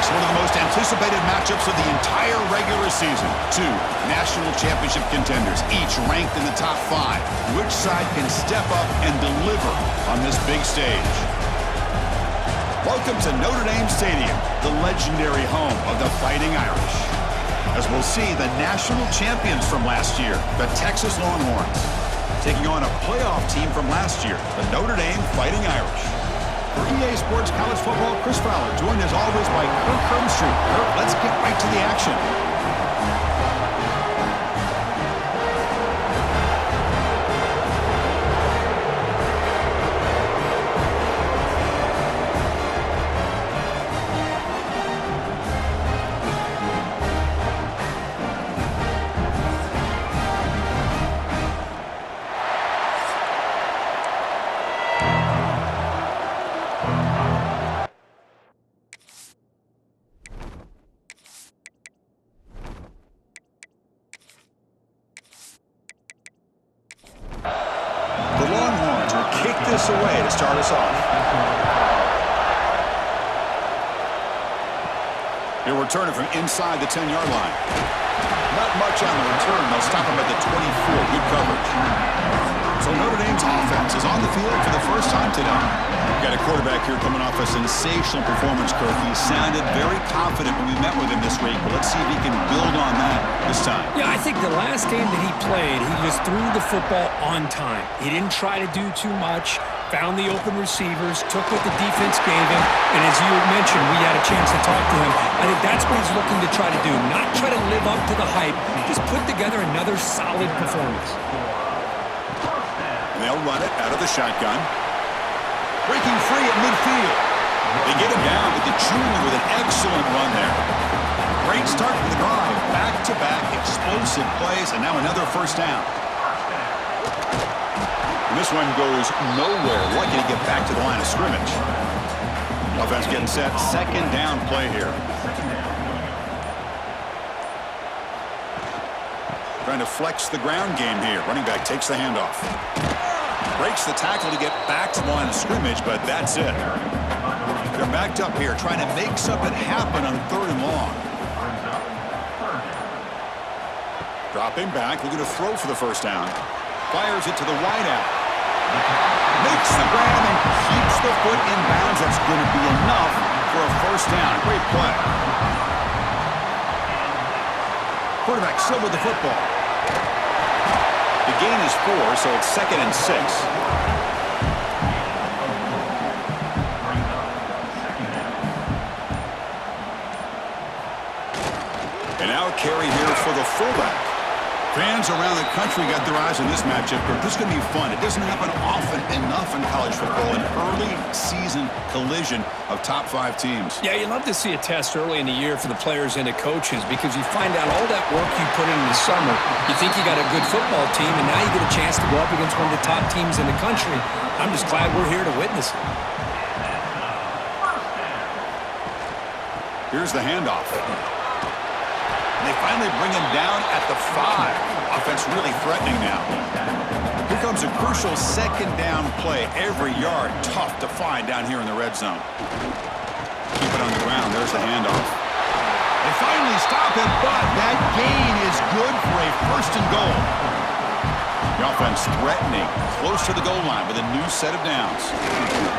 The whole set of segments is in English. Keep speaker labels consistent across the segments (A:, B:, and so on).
A: Convicts, one of the most anticipated matchups of the entire regular season. Two national championship contenders, each ranked in the top 5. Which side can step up and deliver on this big stage? Welcome to Notre Dame Stadium, the legendary home of the Fighting Irish. As we'll see the national champions from last year, the Texas Longhorns, taking on a playoff team from last year, the Notre Dame Fighting Irish. For EA Sports College Football, Chris Fowler, joined as always by Kirk Hermstreet. Kirk, let's get right to the action. The Longhorns will kick this away to start us off. He'll return it from inside the 10-yard line. Not much on the return. They'll stop him at the 24. Good coverage. So Notre Dame's offense is on the field for the first time today. We've got a quarterback here coming off a sensational performance, Kirk. He sounded very confident when we met with him this week, but let's see if he can build on that this time.
B: Yeah, I think the last game that he played, he just threw the football on time. He didn't try to do too much, found the open receivers, took what the defense gave him, and as you mentioned, we had a chance to talk to him. I think that's what he's looking to try to do, not try to live up to the hype, just put together another solid performance.
A: And they'll run it out of the shotgun. Breaking free at midfield. They get him down with the junior with an excellent run there. Great start for the drive. Back-to-back explosive plays, and now another first down. And this one goes nowhere. Lucky to get back to the line of scrimmage. Offense getting set. Second down play here. Trying to flex the ground game here. Running back takes the handoff. Breaks the tackle to get back to the line of scrimmage, but that's it. They're backed up here, trying to make something happen on 3rd and long. Dropping back, looking to throw for the first down. Fires it to the wideout. Makes the grab and keeps the foot in bounds. That's going to be enough for a first down. Great play. Quarterback still with the football. The gain is 4, so it's 2nd and 6. And now a carry here for the fullback. Fans around the country got their eyes on this matchup, but this is going to be fun. It doesn't happen often enough in college football, an early season collision of top 5 teams.
B: Yeah, you love to see a test early in the year for the players and the coaches because you find out all that work you put in the summer. You think you got a good football team, and now you get a chance to go up against one of the top teams in the country. I'm just glad we're here to witness it.
A: Here's the handoff. And they finally bring him down at the 5. Offense really threatening now. Here comes a crucial second down play. Every yard tough to find down here in the red zone. Keep it on the ground. There's the handoff. They finally stop him, but that gain is good for a 1st and goal. The offense threatening, close to the goal line with a new set of downs.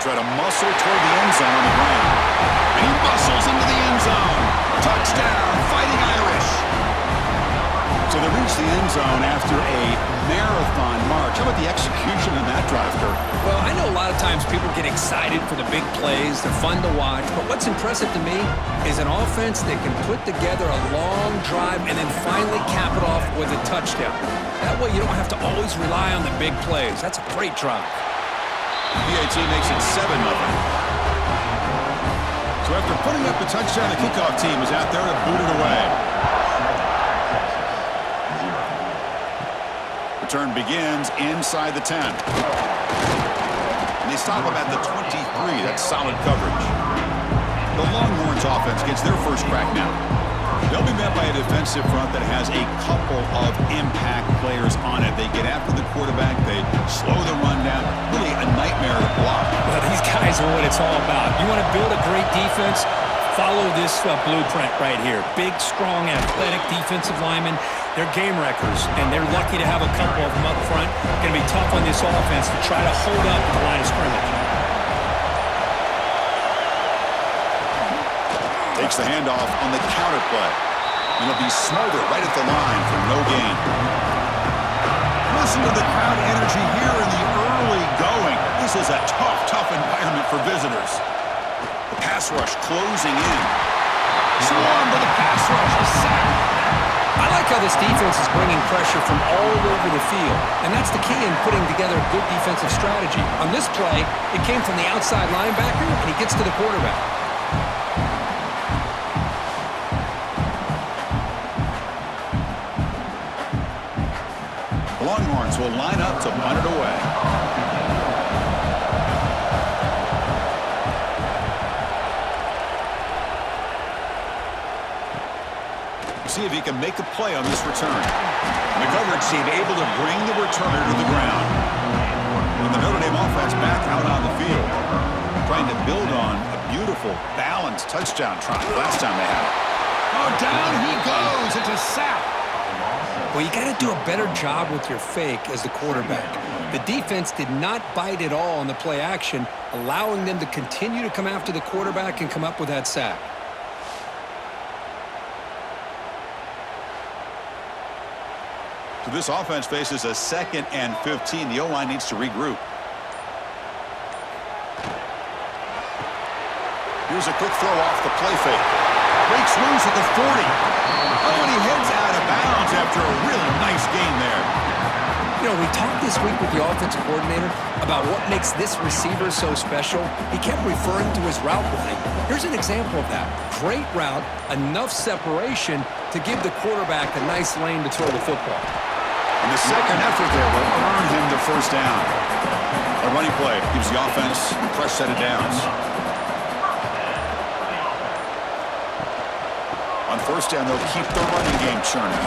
A: Try to muscle toward the end zone on the ground. And he muscles into the end zone. Touchdown, Fighting Irish. So they reach the end zone after a marathon march. How about the execution in that drive, Kirk?
B: Well, I know a lot of times people get excited for the big plays. They're fun to watch. But what's impressive to me is an offense that can put together a long drive and then finally cap it off with a touchdown. That way you don't have to always rely on the big plays. That's a great drive.
A: PAT makes it 7-0. So after putting up the touchdown, the kickoff team is out there to boot it away. Return begins inside the 10. And they stop him at the 23. That's solid coverage. The Longhorns offense gets their first crack now. They'll be met by a defensive front that has a couple of impact players on it. They get after the quarterback. They slow the run down. Really a nightmare to block.
B: Well, these guys are what it's all about. You want to build a great defense, Follow this blueprint right here. Big, strong, athletic defensive linemen. They're game wreckers, and they're lucky to have a couple of them up front. Going to be tough on this offense to try to hold up the line of scrimmage.
A: Takes the handoff on the counter play. And it'll be smothered right at the line for no gain. Listen to the crowd energy here in the early going. This is a tough environment for visitors. The pass rush closing in. Swarm to the pass rush. A sack.
B: I like how this defense is bringing pressure from all over the field, and that's the key in putting together a good defensive strategy. On this play, it came from the outside linebacker, and he gets to the quarterback.
A: Longhorns will line up to punt it away. See if he can make a play on this return. The coverage team able to bring the returner to the ground. And the Notre Dame offense back out on the field, trying to build on a beautiful, balanced touchdown try last time they had it. Oh, down he goes. It's a sack.
B: Well, you got to do a better job with your fake as the quarterback. The defense did not bite at all on the play action, allowing them to continue to come after the quarterback and come up with that sack.
A: So this offense faces a 2nd and 15. The O-line needs to regroup. Here's a quick throw off the play fake. Breaks loose at the 40. Oh, and he heads out of bounds after a really nice gain there.
B: You know, we talked this week with the offensive coordinator about what makes this receiver so special. He kept referring to his route running. Here's an example of that. Great route, enough separation to give the quarterback a nice lane to throw the football.
A: And the second effort there will earn him the first down. A running play gives the offense a fresh set of downs. On first down, they'll keep the running game churning.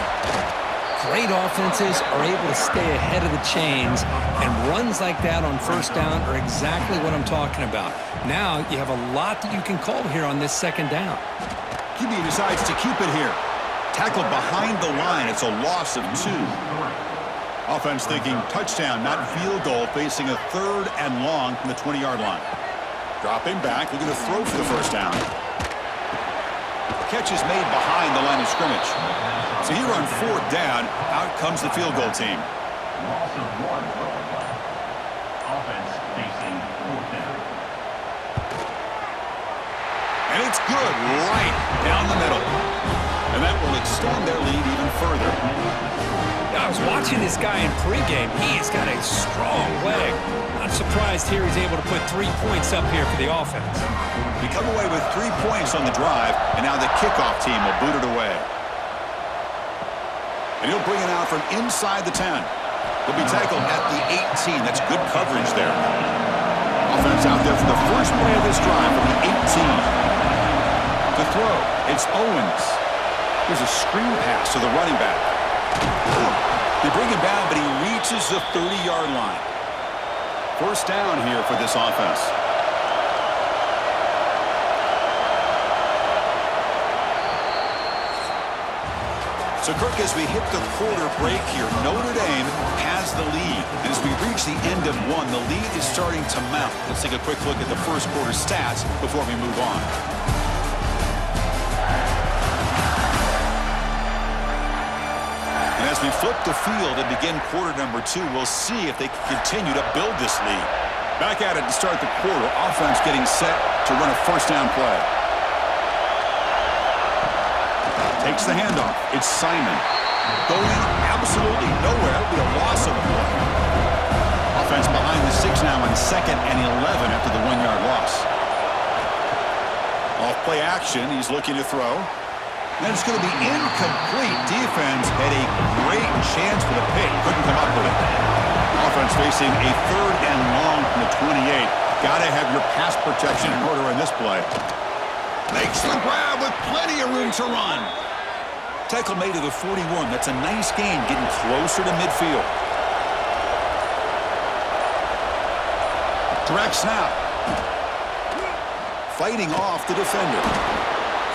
B: Great offenses are able to stay ahead of the chains, and runs like that on first down are exactly what I'm talking about. Now you have a lot that you can call here on this second down.
A: QB decides to keep it here. Tackled behind the line. It's a loss of 2. Offense thinking touchdown, not field goal, facing a 3rd and long from the 20-yard line. Dropping back, looking to throw for the first down. Catch is made behind the line of scrimmage. So here on 4th down, out comes the field goal team.
C: Loss of 1. Offense facing 4th down.
A: And it's good right down the middle. And that will extend their lead even further.
B: I was watching this guy in pregame. He has got a strong leg. Not surprised here he's able to put 3 points up here for the offense.
A: We come away with 3 points on the drive, and now the kickoff team will boot it away. And he'll bring it out from inside the 10. He'll be tackled at the 18. That's good coverage there. Offense out there for the first play of this drive from the 18. To throw, it's Owens. Here's a screen pass to the running back. They bring him down, but he reaches the 30-yard line. First down here for this offense. So, Kirk, as we hit the quarter break here, Notre Dame has the lead. And as we reach the end of 1, the lead is starting to mount. Let's take a quick look at the first quarter stats before we move on. And as we flip the field and begin quarter number 2, we'll see if they can continue to build this lead. Back at it to start the quarter. Offense getting set to run a first down play. Takes the handoff. It's Simon. Going absolutely nowhere. That would be a loss of a play. Offense behind the 6 now on 2nd and 11 after the 1-yard loss. Off play action. He's looking to throw. And it's going to be incomplete. Defense had a great chance for the pick. Couldn't come up with it. Offense facing a 3rd and long from the 28. Got to have your pass protection in order in this play. Makes the grab with plenty of room to run. Tackle made to the 41. That's a nice gain, getting closer to midfield. Direct snap. Fighting off the defender.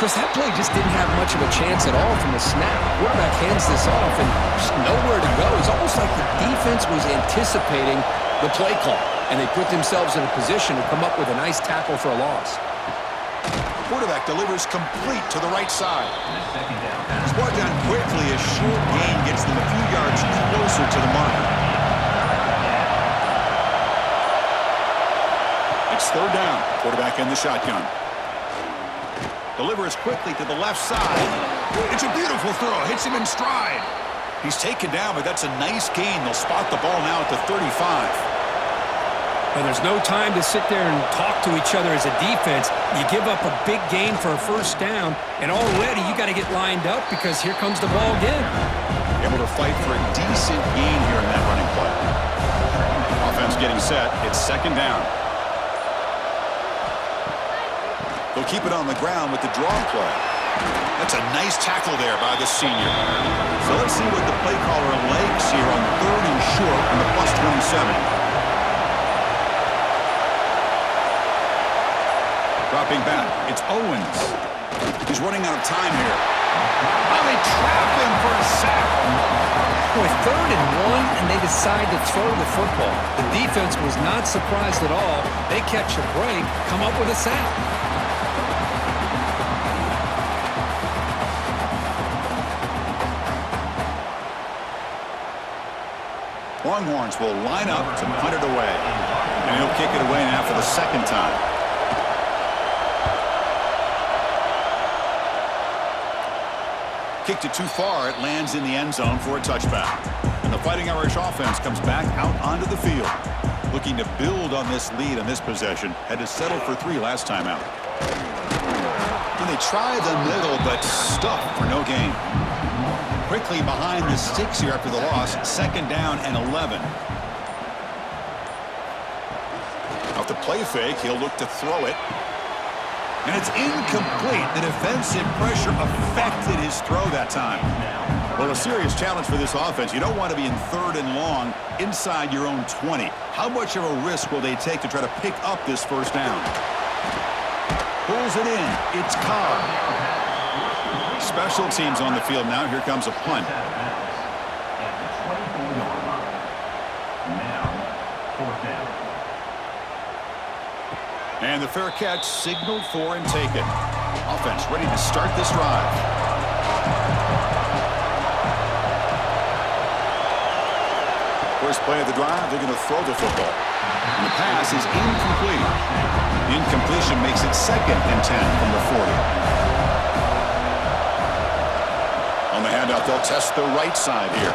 D: Because that play just didn't have much of a chance at all from the snap. Quarterback hands this off and just nowhere to go. It's almost like the defense was anticipating the play call, and they put themselves in a position to come up with a nice tackle for a loss.
A: Quarterback delivers complete to the right side.
C: Second down pass.
A: It's brought down quickly. A short gain gets them a few yards closer to the marker. It's third down. Quarterback in the shotgun. Delivers quickly to the left side. It's a beautiful throw. Hits him in stride. He's taken down, but that's a nice gain. They'll spot the ball now at the 35.
B: And there's no time to sit there and talk to each other as a defense. You give up a big gain for a first down, and already you got to get lined up because here comes the ball again.
A: Able to fight for a decent gain here in that running play. Offense getting set. It's second down. They'll keep it on the ground with the draw play. That's a nice tackle there by the senior. So let's see what the play caller likes here on third and short from the plus 27. Dropping back, it's Owens. He's running out of time here. Oh, they trap him for a sack.
B: With third and one, and they decide to throw the football. The defense was not surprised at all. They catch a break, come up with a sack.
A: Longhorns will line up to punt it away. And he'll kick it away now for the second time. Kicked it too far. It lands in the end zone for a touchback. And the Fighting Irish offense comes back out onto the field. Looking to build on this lead on this possession. Had to settle for 3 last time out. And they try the middle, but stuck for no gain. Quickly behind the sticks here after the loss. Second down and 11. Off the play fake, he'll look to throw it. And it's incomplete. The defensive pressure affected his throw that time. Well, a serious challenge for this offense. You don't want to be in third and long inside your own 20. How much of a risk will they take to try to pick up this first down? Pulls it in. It's Cobb. Special teams on the field now. Here comes a punt.
C: At the 24-yard line. Now, fourth down.
A: And the fair catch signaled for and taken. Offense ready to start this drive. First play of the drive, they're going to throw the football. And the pass is incomplete. The incompletion makes it second and 10 from the 40. On the handout, they'll test the right side here.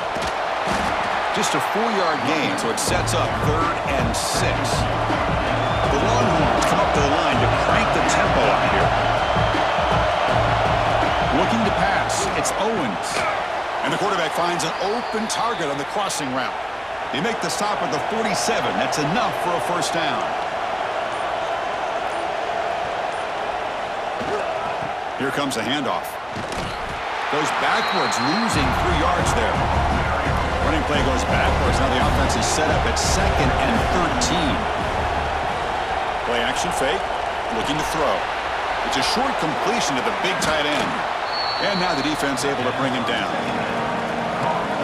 A: Just a 4-yard gain, so it sets up third and 6. The Longhorns come up to the line to crank the tempo up here. Looking to pass, it's Owens. And the quarterback finds an open target on the crossing route. They make the stop at the 47. That's enough for a first down. Here comes a handoff. Goes backwards, losing 3 yards there. Running play goes backwards. Now the offense is set up at second and 13. Play action fake, looking to throw. It's a short completion to the big tight end. And now the defense able to bring him down.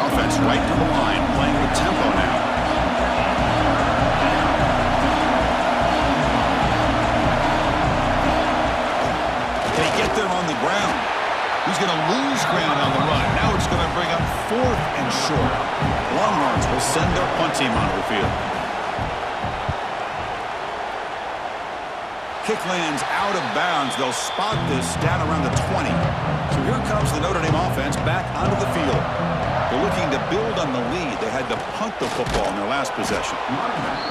A: Offense right to the line, playing with tempo now. They get there on the ground. He's going to lose ground on the run. Now it's going to bring up fourth and short. Longhorns will send their punt team onto the field. Kick lands out of bounds. They'll spot this down around the 20. So here comes the Notre Dame offense back onto the field. They're looking to build on the lead. They had to punt the football in their last possession.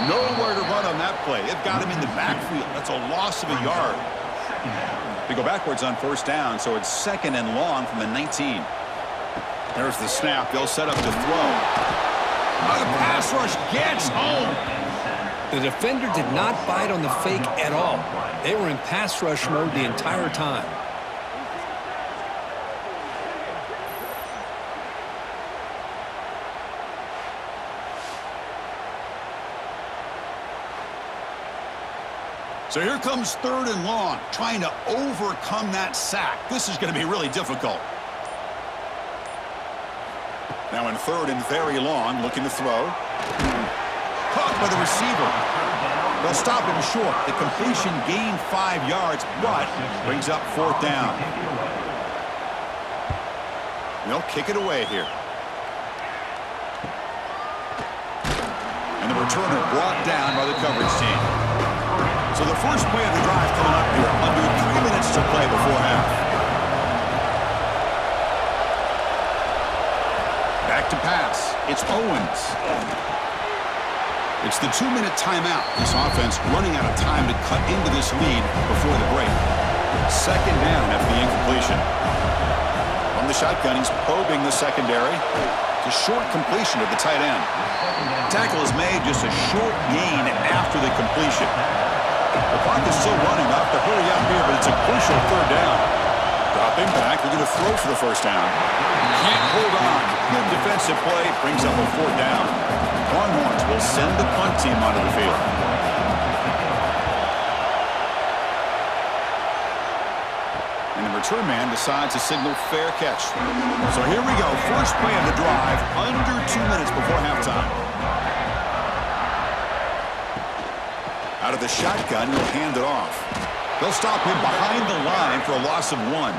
A: Nowhere to run on that play. They've got him in the backfield. That's a loss of a yard. They go backwards on first down, so it's second and long from the 19. There's the snap. They'll set up to throw. Oh, the pass rush gets home.
B: The defender did not bite on the fake at all. They were in pass rush mode the entire time.
A: So here comes 3rd and long, trying to overcome that sack. This is going to be really difficult. Now in 3rd and very long, looking to throw. Caught by the receiver. They'll stop him short. The completion gained 5 yards, but brings up 4th down. They'll kick it away here. And the returner brought down by the coverage team. So the first play of the drive coming up here. Under 3 minutes to play before half. Back to pass. It's Owens. It's the 2-minute timeout. This offense running out of time to cut into this lead before the break. 2nd down after the incompletion. From the shotgun, he's probing the secondary. It's a short completion to the tight end. Tackle is made, just a short gain after the completion. The clock is still running. They'll have to hurry up here, but it's a crucial 3rd down. Dropping back, they're going to throw for the 1st down. Can't hold on. Good defensive play, brings up a 4th down. Longhorns will send the punt team onto the field. And the return man decides to signal fair catch. So here we go. First play of the drive, under 2 minutes before halftime. Out of the shotgun, he'll hand it off. They'll stop him behind the line for a loss of 1.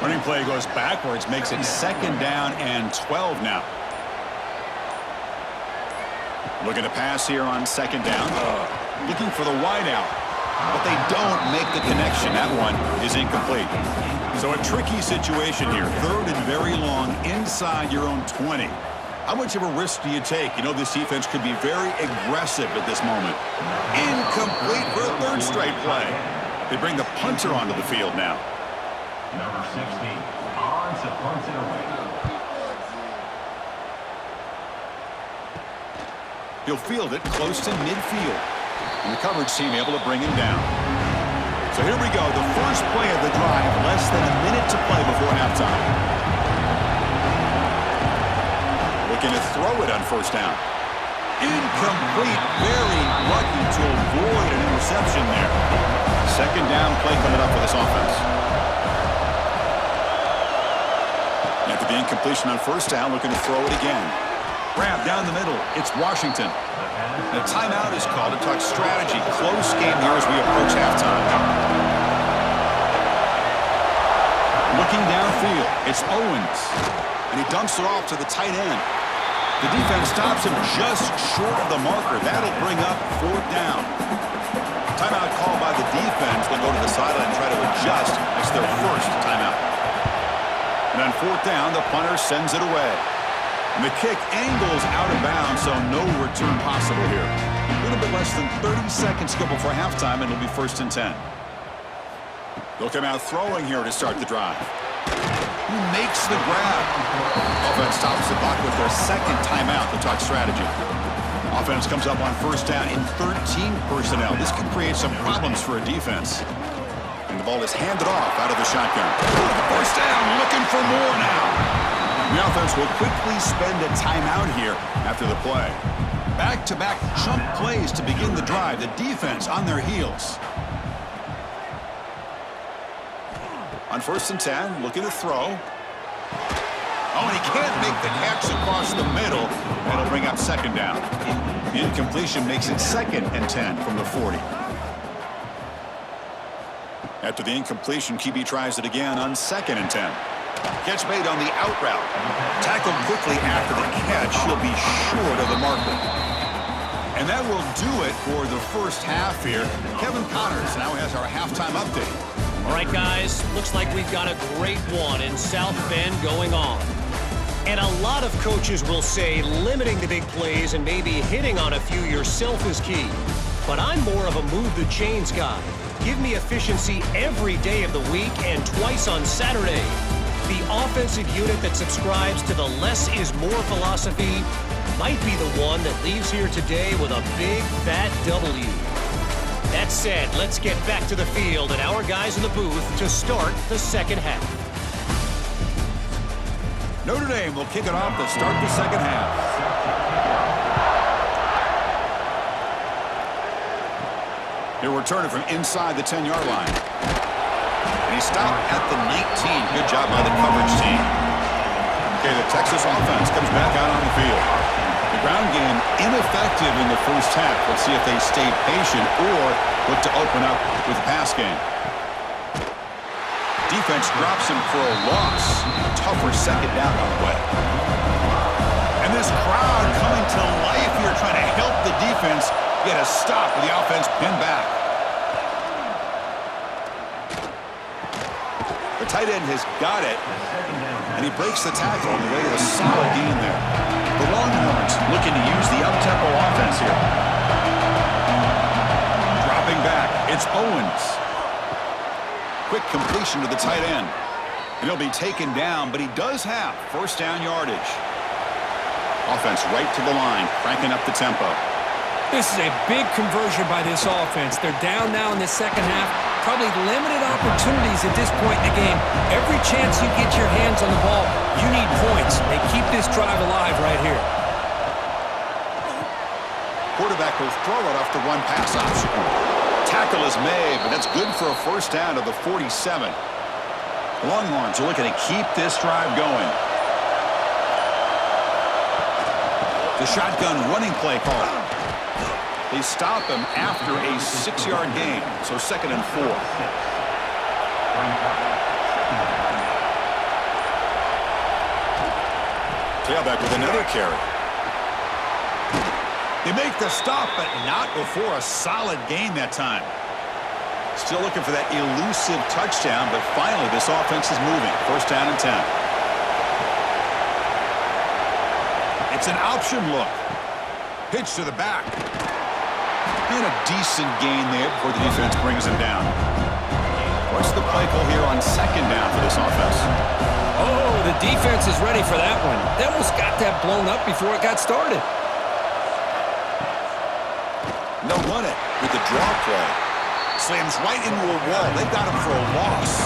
A: Running play goes backwards, makes it 2nd down and 12 now. Looking to pass here on 2nd down. Looking for the wideout. But they don't make the connection. That one is incomplete. So a tricky situation here. 3rd and very long inside your own 20. How much of a risk do you take? You know, this defense could be very aggressive at this moment. Incomplete for a 3rd straight play. They bring the punter onto the field now.
C: Number 60 on to punt it away.
A: He'll field it close to midfield. And the coverage team able to bring him down. So here we go. The first play of the drive. Less than a minute to play before halftime. Looking to throw it on 1st down. Incomplete. Very lucky to avoid an interception there. 2nd down play coming up for this offense. After the incompletion on 1st down, looking to throw it again. Grab down the middle. It's Washington. And a timeout is called to talk strategy. Close game here as we approach halftime. Looking downfield, it's Owens. And he dumps it off to the tight end. The defense stops him just short of the marker. That'll bring up 4th down. Timeout called by the defense. They'll go to the sideline and try to adjust. It's their first timeout. And on 4th down, the punter sends it away. And the kick angles out of bounds, so no return possible here. A little bit less than 30 seconds to go before halftime, and it'll be 1st and 10. They'll come out throwing here to start the drive. Who makes the grab? Offense stops the clock with their 2nd timeout to talk strategy. Offense comes up on 1st down in 13 personnel. This could create some problems for a defense. And the ball is handed off out of the shotgun. 1st down, looking for more now. The offense will quickly spend a timeout here after the play. Back-to-back chunk plays to begin the drive. The defense on their heels. On 1st and 10, looking to throw. Oh, and he can't make the catch across the middle. That'll bring up 2nd down. The incompletion makes it 2nd and 10 from the 40. After the incompletion, QB tries it again on 2nd and 10. Catch made on the out route. Tackled quickly after the catch. He'll be short of the marker. And that will do it for the first half here. Kevin Connors now has our halftime update.
E: All right, guys, looks like we've got a great one in South Bend going on. And a lot of coaches will say limiting the big plays and maybe hitting on a few yourself is key. But I'm more of a move the chains guy. Give me efficiency every day of the week and twice on Saturday. The offensive unit that subscribes to the less is more philosophy might be the one that leaves here today with a big fat W. That said, let's get back to the field and our guys in the booth to start the 2nd half.
A: Notre Dame will kick it off to start the 2nd half. He'll return it from inside the 10-yard line. And he stopped at the 19. Good job by the coverage team. Okay, the Texas offense comes back out on the field. The ground game ineffective in the first half. Let's see if they stay patient or look to open up with the pass game. Defense drops him for a loss. A tougher second down on the way. And this crowd coming to life here trying to help the defense get a stop with the offense pinned back. The tight end has got it, and he breaks the tackle on the way to a solid gain there. The Longhorns looking to use the up-tempo offense here. Dropping back, it's Owens. Quick completion to the tight end. And he'll be taken down, but he does have first down yardage. Offense right to the line, cranking up the tempo.
B: This is a big conversion by this offense. They're down now in the second half. Probably limited opportunities at this point in the game. Every chance you get your hands on the ball, you need points. They keep this drive alive right here.
A: Quarterback will throw it off the run pass option. Tackle is made, but that's good for a first down to the 47. The Longhorns are looking to keep this drive going. The shotgun running play call. They stop him after a 6-yard gain, so 2nd and 4. Tailback with another carry. They make the stop, but not before a solid gain that time. Still looking for that elusive touchdown, but finally this offense is moving. First down and 10. It's an option look. Pitch to the back. And a decent gain there before the defense brings him down. What's the play call here on 2nd down for this offense?
B: Oh, the defense is ready for that one. They almost got that blown up before it got started.
A: They'll run it with the draw play. Slams right into a wall. They got him for a loss.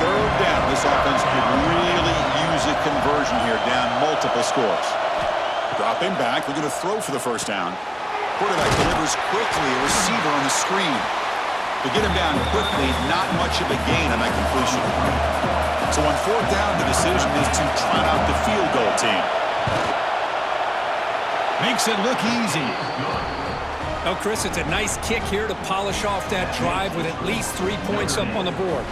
A: 3rd down. This offense could really use a conversion here, down multiple scores. Dropping back. We're going to throw for the first down. Quarterback delivers quickly, a receiver on the screen. To get him down quickly, not much of a gain on that completion. So on 4th down, the decision is to trot out the field goal team. Makes it look easy.
B: Oh, Chris, it's a nice kick here to polish off that drive with at least 3 points up on the board.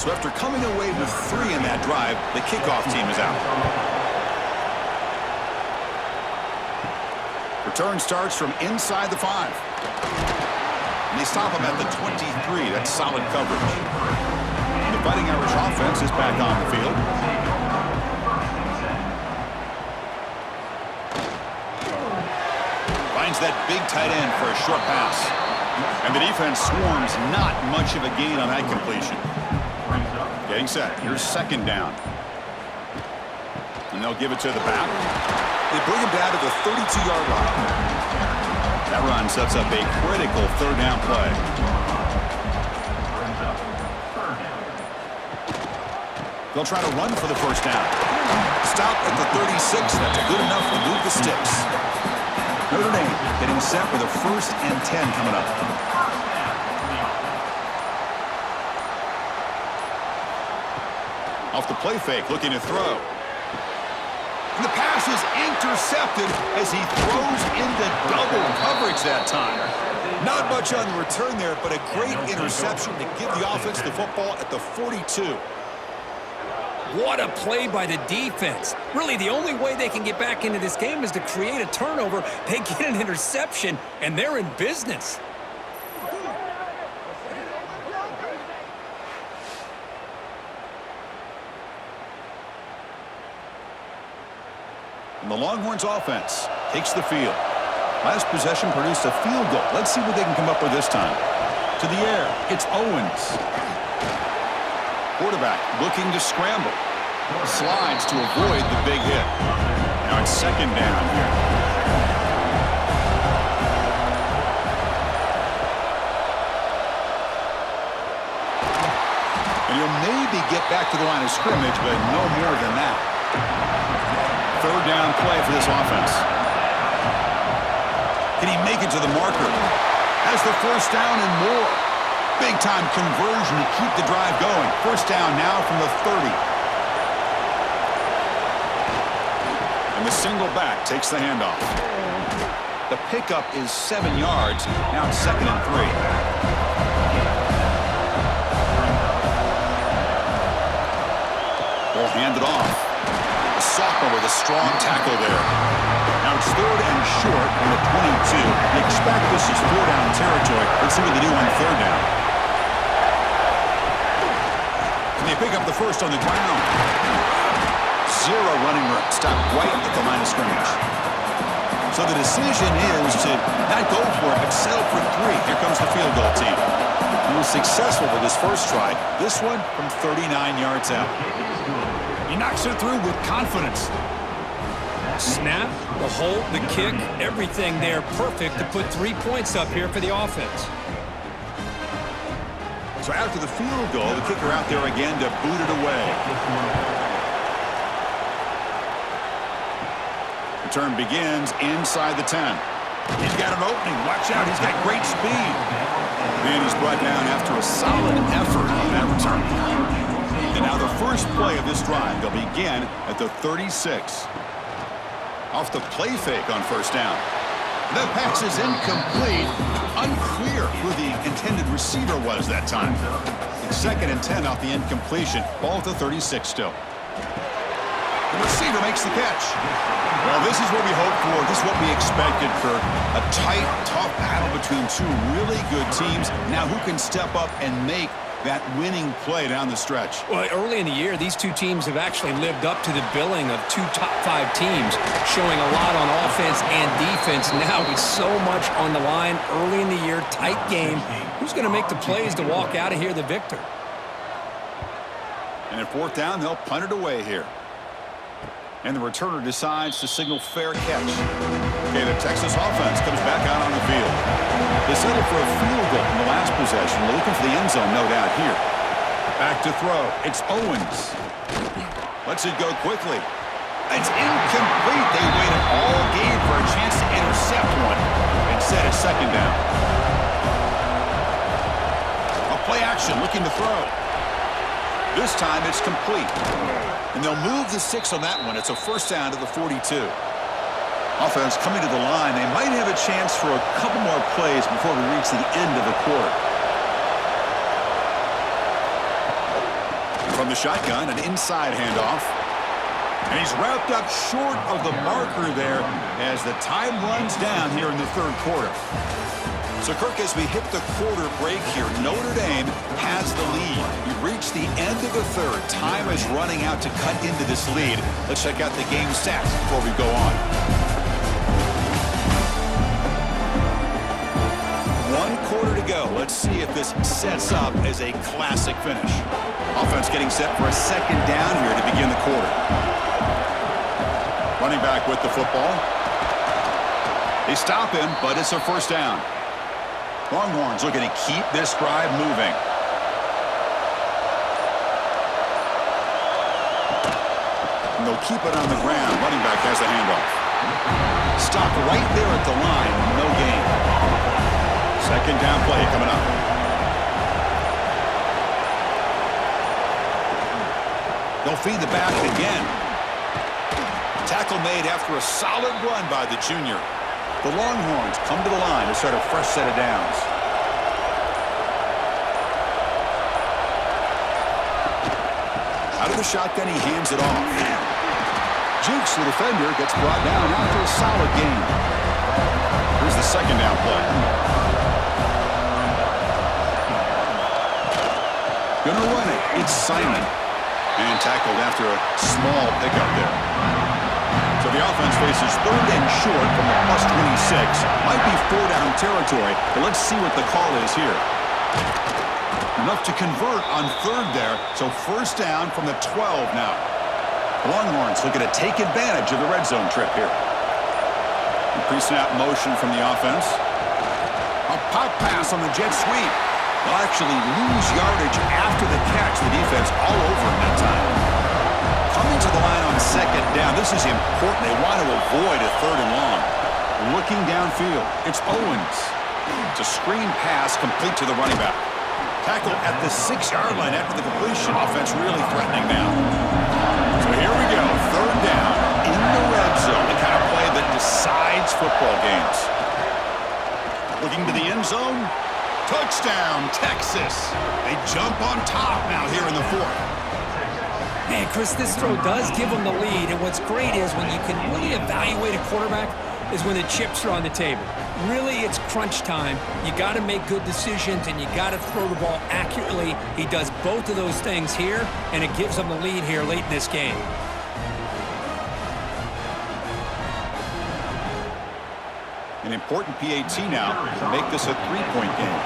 A: So after coming away with 3 in that drive, the kickoff team is out. Return starts from inside the 5. And they stop him at the 23. That's solid coverage. And the Fighting Irish offense is back on the field. Finds that big tight end for a short pass. And the defense swarms, not much of a gain on that completion. Getting set. Here's 2nd down. And they'll give it to the back. They bring him down to the 32-yard line. That run sets up a critical 3rd down play. They'll try to run for the first down. Stop at the 36. That's good enough to move the sticks. Notre Dame getting set with a 1st and 10 coming up. Off the play fake, looking to throw. And the pass is intercepted as he throws into double coverage that time. Not much on the return there, but a great interception to give the offense the football at the 42.
B: What a play by the defense. Really, the only way they can get back into this game is to create a turnover. They get an interception, and they're in business.
A: And the Longhorns offense takes the field. Last possession produced a field goal. Let's see what they can come up with this time. To the air, it's Owens. Quarterback looking to scramble. Slides to avoid the big hit. Now it's 2nd down here. And he'll maybe get back to the line of scrimmage, but no more than that. 3rd down play for this offense. Can he make it to the marker? Has the first down and more. Big-time conversion to keep the drive going. First down now from the 30. And the single back takes the handoff. The pickup is 7 yards. Now it's 2nd and 3. They'll hand it off. The sophomore with a strong tackle there. Now it's 3rd and short on the 22. You expect this is 4-down territory. Let's see what they do on 3rd down. And they pick up the first on the ground. 0 running room. Stop right at the line of scrimmage. So the decision is to not go for it, but settle for 3. Here comes the field goal team. He was successful with his first try. This one from 39 yards out. He knocks it through with confidence.
B: Snap, the hold, the kick, everything there perfect to put 3 points up here for the offense.
A: So after the field goal, the kicker out there again to boot it away. Return begins inside the 10. He's got an opening. Watch out. He's got great speed. And he's brought down after a solid effort on that return. And now the first play of this drive, they'll begin at the 36. Off the play fake on first down. The pass is incomplete. Unclear who the intended receiver was that time. It's 2nd and 10 off the incompletion. Ball at the 36 still. The receiver makes the catch. Well, this is what we hoped for. This is what we expected for a tight, tough battle between 2 really good teams. Now who can step up and make that winning play down the stretch?
B: Well, early in the year, these 2 teams have actually lived up to the billing of 2 top 5 teams, showing a lot on offense and defense. Now with so much on the line early in the year, tight game. Who's going to make the plays to walk out of here the victor?
A: And at 4th down, they'll punt it away here. And the returner decides to signal fair catch. Okay, the Texas offense comes back out on the field. They settled for a field goal in the last possession. They're looking for the end zone, no doubt, here. Back to throw. It's Owens. Lets it go quickly. It's incomplete. They waited all game for a chance to intercept one. Instead, it's 2nd down. A play action looking to throw. This time, it's complete. And they'll move the 6 on that one. It's a first down to the 42. Offense coming to the line. They might have a chance for a couple more plays before we reach the end of the quarter. From the shotgun, an inside handoff. And he's wrapped up short of the marker there as the time runs down here in the 3rd quarter. So, Kirk, as we hit the quarter break here, Notre Dame has the lead. We've reached the end of the 3rd. Time is running out to cut into this lead. Let's check out the game stats before we go on. 1 quarter to go. Let's see if this sets up as a classic finish. Offense getting set for a 2nd down here to begin the quarter. Running back with the football. They stop him, but it's a first down. Longhorns looking to keep this drive moving. And they'll keep it on the ground. Running back has the handoff. Stopped right there at the line. No gain. 2nd down play coming up. They'll feed the back again. Tackle made after a solid run by the junior. The Longhorns come to the line to start a fresh set of downs. Out of the shotgun, he hands it off. Jukes, the defender, gets brought down after a solid gain. Here's the 2nd down play. Gonna run it. It's Simon. And tackled after a small pickup there. So the offense faces 3rd and short from the plus 26. Might be 4-down territory, but let's see what the call is here. Enough to convert on 3rd there, so first down from the 12 now. The Longhorns looking to take advantage of the red zone trip here. Pre-snap motion from the offense. A pop pass on the jet sweep. They'll actually lose yardage after the catch. The defense all over in that time. Coming to the line on second down. This is important. They want to avoid a third and long. Looking downfield. It's Owens. It's a screen pass complete to the running back. Tackle at the 6-yard line after the completion. Offense really threatening now. So here we go. Third down in the red zone. The kind of play that decides football games. Looking to the end zone. Touchdown, Texas. They jump on top now here in the fourth.
B: Man, Chris, this throw does give them the lead, and what's great is when you can really evaluate a quarterback is when the chips are on the table. Really, it's crunch time. You got to make good decisions, and you got to throw the ball accurately. He does both of those things here, and it gives them the lead here late in this game.
A: An important PAT now to make this a 3-point game.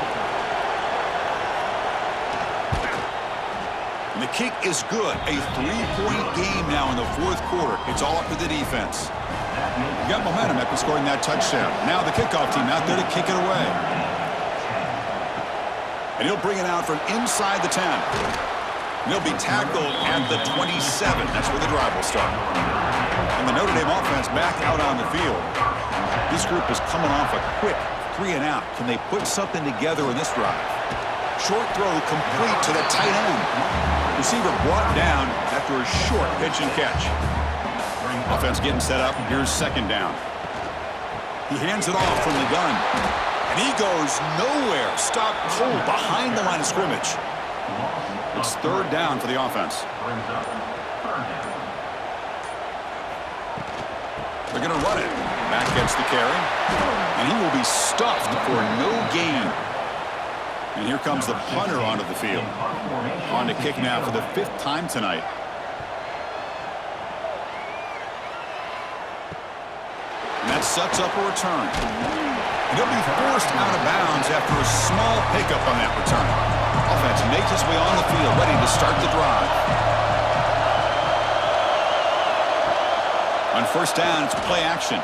A: And the kick is good. A 3-point game now in the fourth quarter. It's all up to the defense. You got momentum after scoring that touchdown. Now the kickoff team out there to kick it away. And he'll bring it out from inside the 10. And he'll be tackled at the 27. That's where the drive will start. And the Notre Dame offense back out on the field. This group is coming off a quick 3-and-out. Can they put something together in this drive? Short throw complete to the tight end. Receiver brought down after a short pitch and catch. Offense getting set up. Here's second down. He hands it off from the gun. And he goes nowhere. Stopped cold behind the line of scrimmage. It's third down for the offense. They're going to run it. Back gets the carry. And he will be stuffed for no gain. And here comes the punter onto the field. On to kick now for the 5th time tonight. And that sets up a return. And he'll be forced out of bounds after a small pickup on that return. Offense makes its way on the field, ready to start the drive. On first down, it's play action.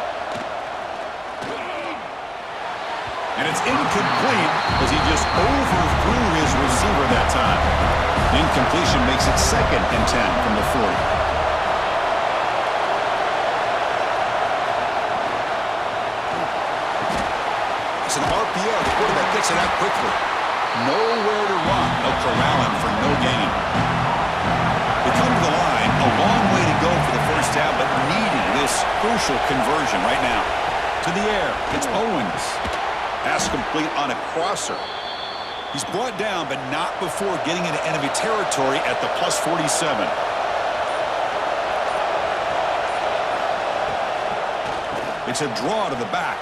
A: And it's incomplete as he just overthrew his receiver that time. The incompletion makes it 2nd and 10 from the 40. It's an RPO. The quarterback gets it out quickly. Nowhere to run. They'll corral him for no gain. They come to the line. A long way to go for the first down, but needing this crucial conversion right now. To the air. It's Owens. Pass complete on a crosser. He's brought down, but not before getting into enemy territory at the +47. It's a draw to the back.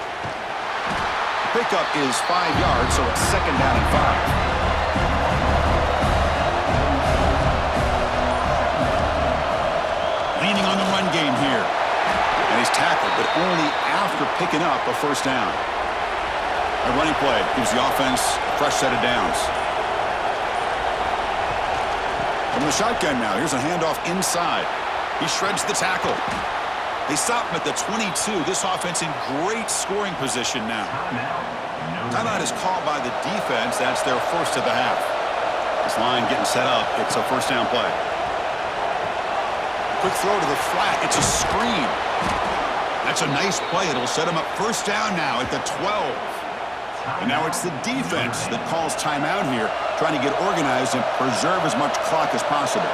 A: Pickup is 5 yards, so it's 2nd down and 5. Leaning on the run game here. And he's tackled, but only after picking up a first down. A running play gives the offense a fresh set of downs. From the shotgun now, here's a handoff inside. He shreds the tackle. They stop him at the 22. This offense in great scoring position now. Timeout is called by the defense. That's their first of the half. This line getting set up. It's a first down play. Quick throw to the flat. It's a screen. That's a nice play. It'll set him up first down now at the 12. And now it's the defense that calls timeout here, trying to get organized and preserve as much clock as possible.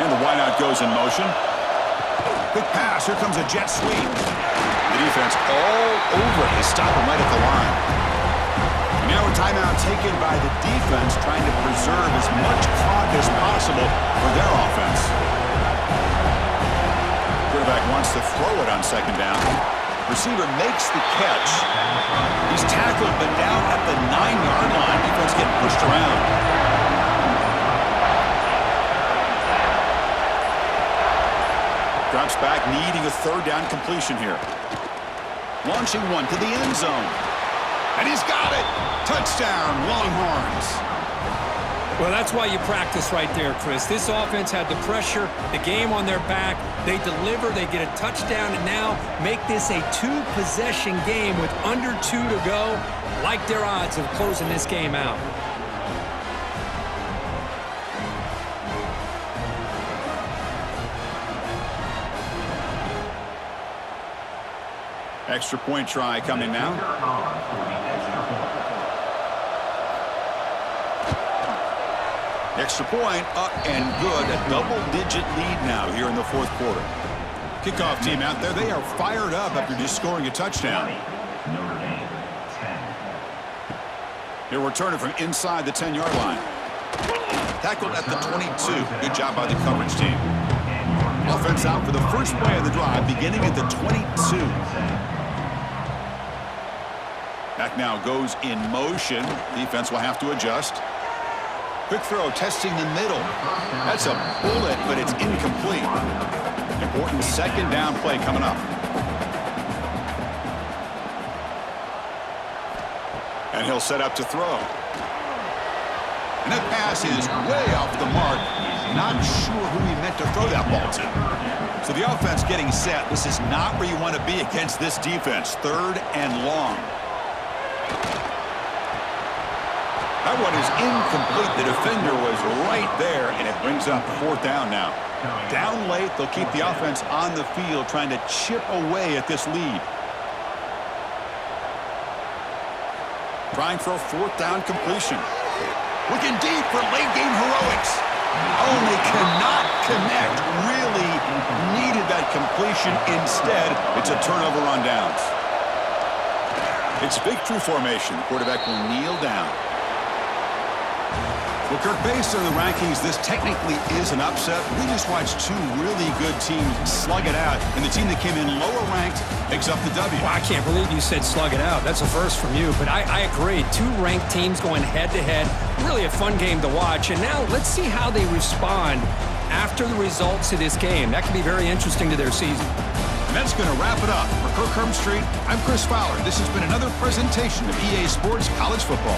A: And the wideout goes in motion. Quick pass. Here comes a jet sweep. The defense all over it. They stop him right at the line. And now a timeout taken by the defense, trying to preserve as much clock as possible for their offense. Quarterback wants to throw it on second down. Receiver makes the catch. He's tackled, but down at the 9-yard line. Defense getting pushed around. Drops back, needing a third down completion here. Launching one to the end zone. And he's got it. Touchdown, Longhorns.
B: Well, that's why you practice right there, Chris. This offense had the pressure, the game on their back. They deliver, they get a touchdown, and now make this a 2-possession game with under 2 to go. Like their odds of closing this game out.
A: Extra point try coming now. Extra point up and good. A double-digit lead now here in the fourth quarter. Kickoff team out there, they are fired up after just scoring a touchdown. He'll return it from inside the 10-yard line. Tackled at the 22. Good job by the coverage team. Offense out for the first play of the drive, beginning at the 22. Back now goes in motion. Defense will have to adjust. Quick throw, testing the middle. That's a bullet, but it's incomplete. Important second down play coming up. And he'll set up to throw. And that pass is way off the mark. Not sure who he meant to throw that ball to. So the offense getting set. This is not where you want to be against this defense. 3rd and long. That one is incomplete. The defender was right there, and it brings up 4th down now. Down late, they'll keep the offense on the field trying to chip away at this lead. Trying for a 4th down completion. Looking deep for late game heroics. Oh, they cannot connect. Really needed that completion. Instead, it's a turnover on downs. It's victory formation. The quarterback will kneel down. Well, Kirk, based on the rankings, this technically is an upset. We just watched 2 really good teams slug it out, and the team that came in lower ranked picks up the W.
B: Well, I can't believe you said slug it out. That's a first from you, but I agree. 2 ranked teams going head-to-head. Really a fun game to watch, and now let's see how they respond after the results of this game. That could be very interesting to their season.
A: And that's going to wrap it up. For Kirk Street, I'm Chris Fowler. This has been another presentation of EA Sports College Football.